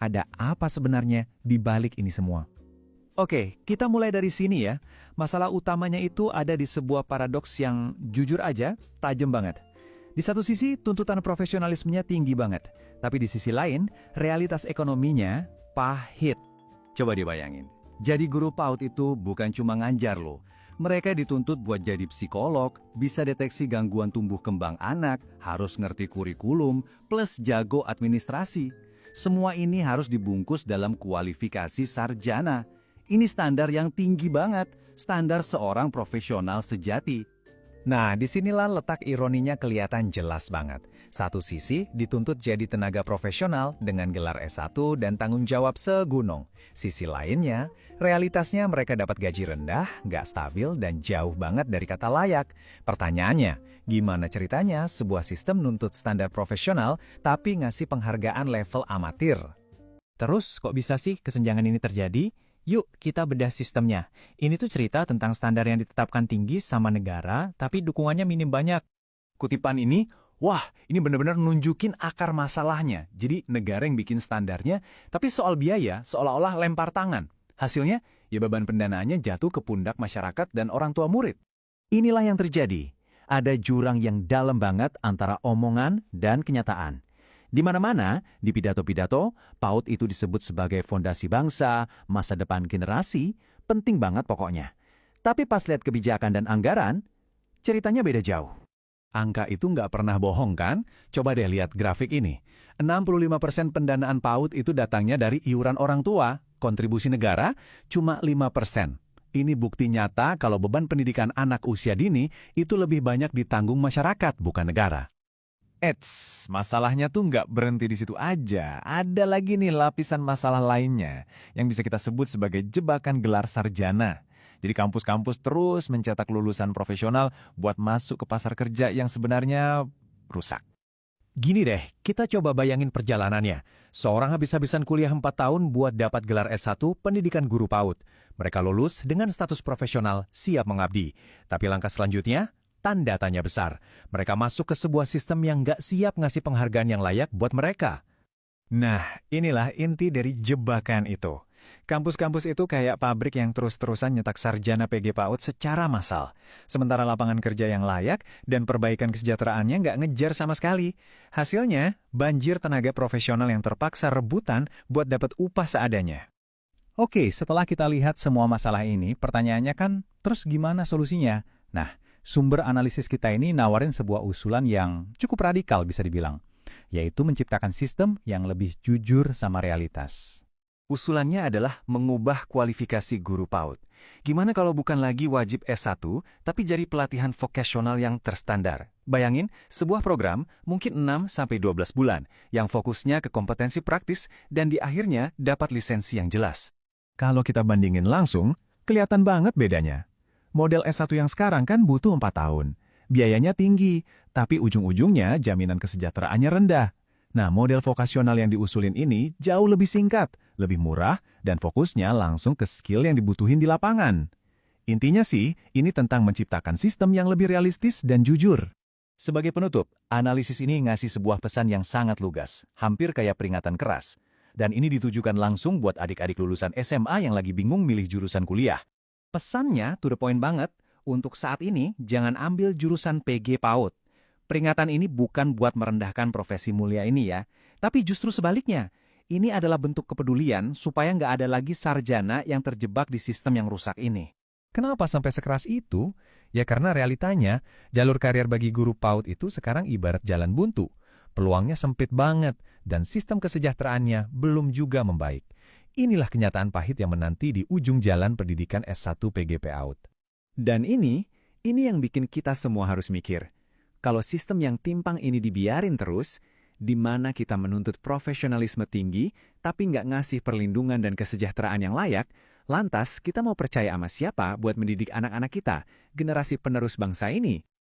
Ada apa sebenarnya di balik ini semua? Oke, kita mulai dari sini ya. Masalah utamanya itu ada di sebuah paradoks yang jujur aja, tajam banget. Di satu sisi, tuntutan profesionalismenya tinggi banget. Tapi di sisi lain, realitas ekonominya pahit. Coba dibayangin. Jadi guru PAUD itu bukan cuma ngajar loh. Mereka dituntut buat jadi psikolog, bisa deteksi gangguan tumbuh kembang anak, harus ngerti kurikulum, plus jago administrasi. Semua ini harus dibungkus dalam kualifikasi sarjana. Ini standar yang tinggi banget, standar seorang profesional sejati. Nah, disinilah letak ironinya kelihatan jelas banget. Satu sisi dituntut jadi tenaga profesional dengan gelar S1 dan tanggung jawab segunung. Sisi lainnya, realitasnya mereka dapat gaji rendah, nggak stabil, dan jauh banget dari kata layak. Pertanyaannya, gimana ceritanya sebuah sistem nuntut standar profesional tapi ngasih penghargaan level amatir? Terus, kok bisa sih kesenjangan ini terjadi? Yuk, kita bedah sistemnya. Ini tuh cerita tentang standar yang ditetapkan tinggi sama negara, tapi dukungannya minim banyak. Kutipan ini, wah, ini benar-benar nunjukin akar masalahnya. Jadi negara yang bikin standarnya, tapi soal biaya seolah-olah lempar tangan. Hasilnya, ya beban pendanaannya jatuh ke pundak masyarakat dan orang tua murid. Inilah yang terjadi. Ada jurang yang dalam banget antara omongan dan kenyataan. Di mana-mana, di pidato-pidato, PAUD itu disebut sebagai fondasi bangsa, masa depan generasi, penting banget pokoknya. Tapi pas lihat kebijakan dan anggaran, ceritanya beda jauh. Angka itu nggak pernah bohong kan? Coba deh lihat grafik ini. 65% pendanaan PAUD itu datangnya dari iuran orang tua, kontribusi negara cuma 5%. Ini bukti nyata kalau beban pendidikan anak usia dini itu lebih banyak ditanggung masyarakat, bukan negara. Masalahnya tuh nggak berhenti di situ aja. Ada lagi nih lapisan masalah lainnya yang bisa kita sebut sebagai jebakan gelar sarjana. Jadi kampus-kampus terus mencetak lulusan profesional buat masuk ke pasar kerja yang sebenarnya rusak. Gini deh, kita coba bayangin perjalanannya. Seorang habis-habisan kuliah 4 tahun buat dapat gelar S1 pendidikan guru PAUD. Mereka lulus dengan status profesional siap mengabdi. Tapi langkah selanjutnya, tanda tanya besar. Mereka masuk ke sebuah sistem yang nggak siap ngasih penghargaan yang layak buat mereka. Nah, inilah inti dari jebakan itu. Kampus-kampus itu kayak pabrik yang terus-terusan nyetak sarjana PG PAUD secara massal. Sementara lapangan kerja yang layak dan perbaikan kesejahteraannya nggak ngejar sama sekali. Hasilnya, banjir tenaga profesional yang terpaksa rebutan buat dapat upah seadanya. Oke, setelah kita lihat semua masalah ini, pertanyaannya kan, terus gimana solusinya? Nah, sumber analisis kita ini nawarin sebuah usulan yang cukup radikal bisa dibilang, yaitu menciptakan sistem yang lebih jujur sama realitas. Usulannya adalah mengubah kualifikasi guru PAUD. Gimana kalau bukan lagi wajib S1, tapi jadi pelatihan vokasional yang terstandar? Bayangin, sebuah program mungkin 6-12 bulan, yang fokusnya ke kompetensi praktis dan di akhirnya dapat lisensi yang jelas. Kalau kita bandingin langsung, kelihatan banget bedanya. Model S1 yang sekarang kan butuh 4 tahun. Biayanya tinggi, tapi ujung-ujungnya jaminan kesejahteraannya rendah. Nah, model vokasional yang diusulin ini jauh lebih singkat, lebih murah, dan fokusnya langsung ke skill yang dibutuhin di lapangan. Intinya sih, ini tentang menciptakan sistem yang lebih realistis dan jujur. Sebagai penutup, analisis ini ngasih sebuah pesan yang sangat lugas, hampir kayak peringatan keras. Dan ini ditujukan langsung buat adik-adik lulusan SMA yang lagi bingung milih jurusan kuliah. Pesannya to the point banget, untuk saat ini jangan ambil jurusan PG PAUD. Peringatan ini bukan buat merendahkan profesi mulia ini ya, tapi justru sebaliknya. Ini adalah bentuk kepedulian supaya nggak ada lagi sarjana yang terjebak di sistem yang rusak ini. Kenapa sampai sekeras itu? Ya karena realitanya, jalur karir bagi guru PAUD itu sekarang ibarat jalan buntu. Peluangnya sempit banget, dan sistem kesejahteraannya belum juga membaik. Inilah kenyataan pahit yang menanti di ujung jalan pendidikan S1 PG PAUD. Dan ini yang bikin kita semua harus mikir. Kalau sistem yang timpang ini dibiarin terus, di mana kita menuntut profesionalisme tinggi, tapi nggak ngasih perlindungan dan kesejahteraan yang layak, lantas kita mau percaya sama siapa buat mendidik anak-anak kita, generasi penerus bangsa ini?